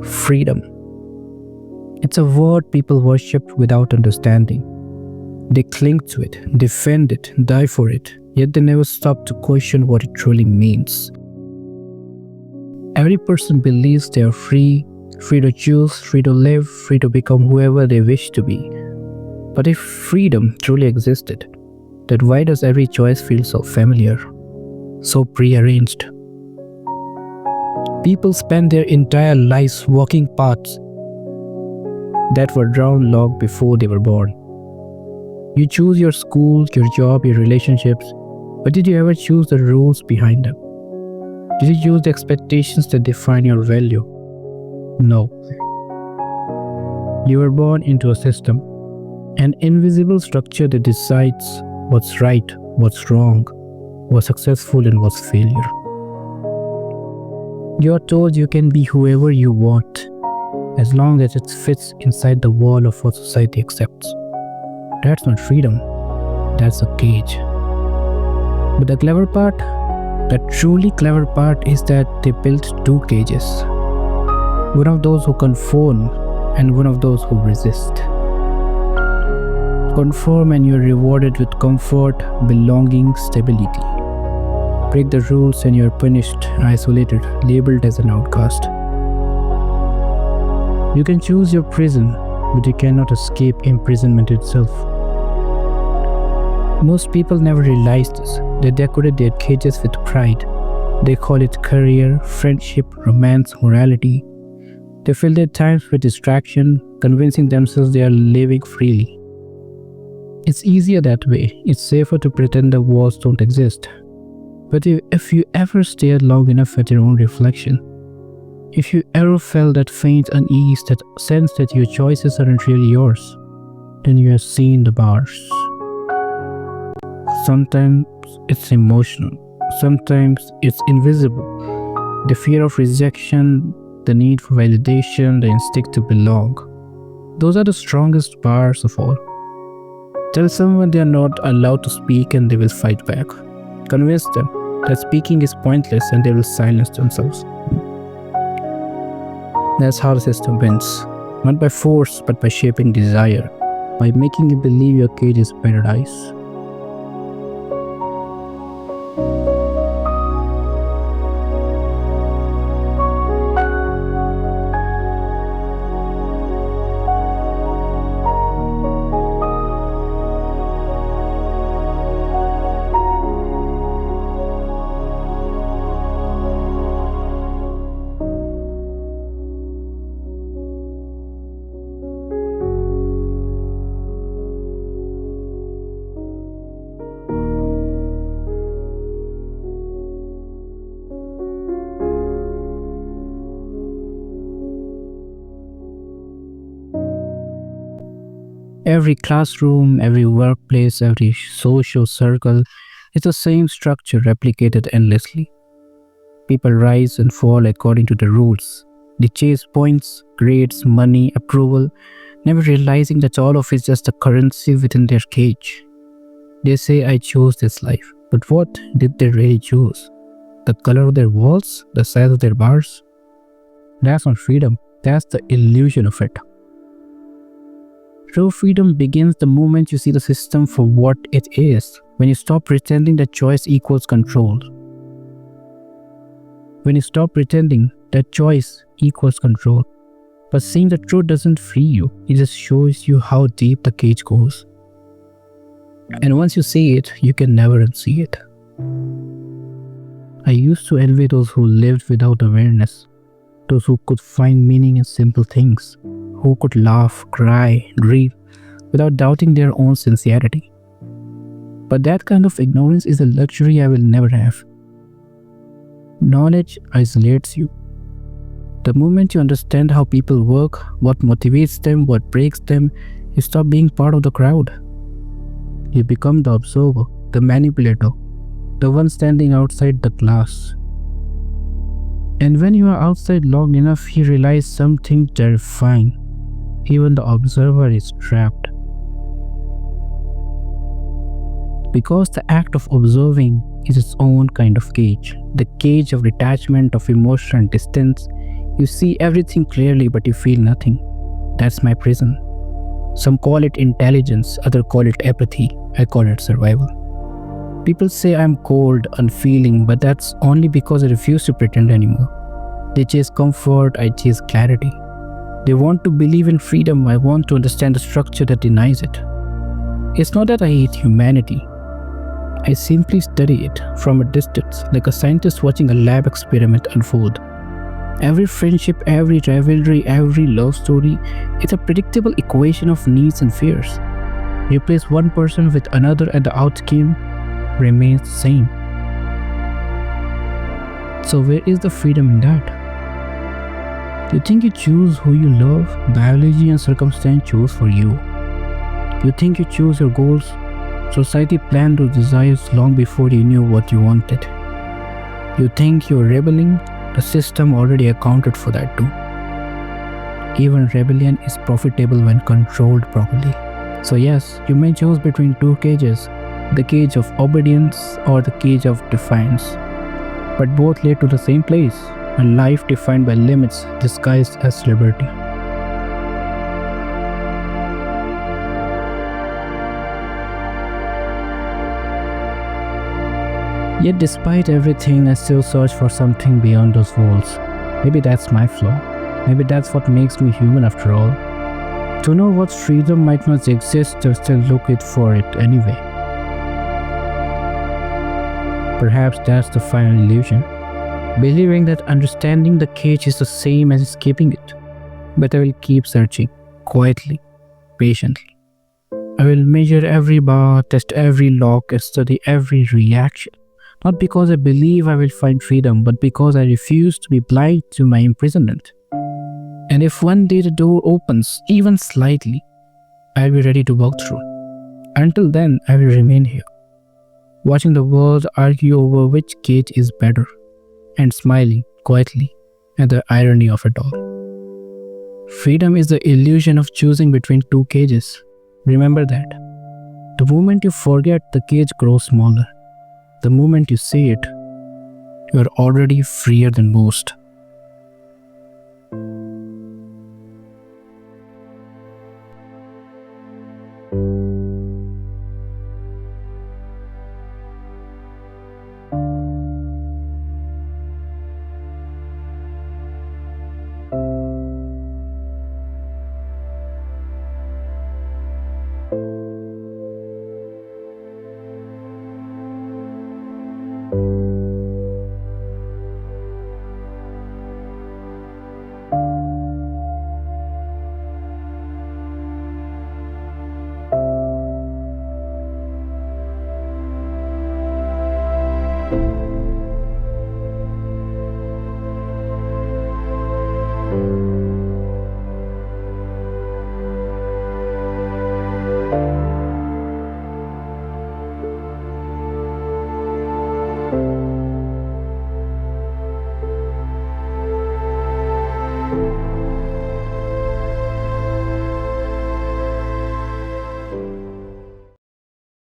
Freedom. It's a word people worship without understanding. They cling to it, defend it, die for it, yet they never stop to question what it truly means. Every person believes they are free, free to choose, free to live, free to become whoever they wish to be. But if freedom truly existed, then why does every choice feel so familiar, so prearranged? People spend their entire lives walking paths that were drawn long before they were born. You choose your school, your job, your relationships, but did you ever choose the rules behind them? Did you choose the expectations that define your value? No. You were born into a system, an invisible structure that decides what's right, what's wrong, what's successful, and what's failure. You are told you can be whoever you want, as long as it fits inside the wall of what society accepts. That's not freedom, that's a cage. But the clever part, the truly clever part is that they built two cages. One of those who conform and one of those who resist. Conform and you're rewarded with comfort, belonging, stability. Break the rules and you're punished, isolated, labeled as an outcast. You can choose your prison, but you cannot escape imprisonment itself. Most people never realize this. They decorate their cages with pride. They call it career, friendship, romance, morality. They fill their times with distraction, convincing themselves they are living freely. It's easier that way. It's safer to pretend the walls don't exist. But if you ever stared long enough at your own reflection, if you ever felt that faint unease, that sense that your choices aren't really yours, then you have seen the bars. Sometimes it's emotional, sometimes it's invisible. The fear of rejection, the need for validation, the instinct to belong. Those are the strongest bars of all. Tell someone they are not allowed to speak and they will fight back. Convince them that speaking is pointless and they will silence themselves. That's how the system wins. Not by force, but by shaping desire. By making you believe your cage is paradise. Every classroom, every workplace, every social circle is the same structure replicated endlessly. People rise and fall according to the rules. They chase points, grades, money, approval, never realizing that all of it is just a currency within their cage. They say, I chose this life. But what did they really choose? The color of their walls? The size of their bars? That's not freedom. That's the illusion of it. True freedom begins the moment you see the system for what it is, when you stop pretending that choice equals control. When you stop pretending that choice equals control. But seeing the truth doesn't free you, it just shows you how deep the cage goes. And once you see it, you can never unsee it. I used to envy those who lived without awareness, those who could find meaning in simple things, who could laugh, cry, grieve, without doubting their own sincerity. But that kind of ignorance is a luxury I will never have. Knowledge isolates you. The moment you understand how people work, what motivates them, what breaks them, you stop being part of the crowd. You become the observer, the manipulator, the one standing outside the glass. And when you are outside long enough, you realize something terrifying. Even the observer is trapped. Because the act of observing is its own kind of cage, the cage of detachment, of emotion and distance. You see everything clearly, but you feel nothing. That's my prison. Some call it intelligence, others call it apathy. I call it survival. People say I'm cold, unfeeling, but that's only because I refuse to pretend anymore. They chase comfort, I chase clarity. They want to believe in freedom, I want to understand the structure that denies it. It's not that I hate humanity. I simply study it from a distance, like a scientist watching a lab experiment unfold. Every friendship, every rivalry, every love story is a predictable equation of needs and fears. You place one person with another and the outcome remains the same. So where is the freedom in that? You think you choose who you love, biology and circumstance choose for you. You think you choose your goals, society planned those desires long before you knew what you wanted. You think you're rebelling, the system already accounted for that too. Even rebellion is profitable when controlled properly. So yes, you may choose between two cages, the cage of obedience or the cage of defiance. But both lead to the same place, a life defined by limits disguised as liberty. Yet, despite everything, I still search for something beyond those walls. Maybe that's my flaw. Maybe that's what makes me human after all. To know what freedom might not exist, to still look it for it anyway. Perhaps that's the final illusion. Believing that understanding the cage is the same as escaping it. But I will keep searching, quietly, patiently. I will measure every bar, test every lock, and study every reaction. Not because I believe I will find freedom, but because I refuse to be blind to my imprisonment. And if one day the door opens, even slightly, I'll be ready to walk through. Until then, I will remain here, watching the world argue over which cage is better, and smiling quietly at the irony of it all. Freedom is the illusion of choosing between two cages. Remember that. The moment you forget, the cage grows smaller. The moment you see it, you are already freer than most.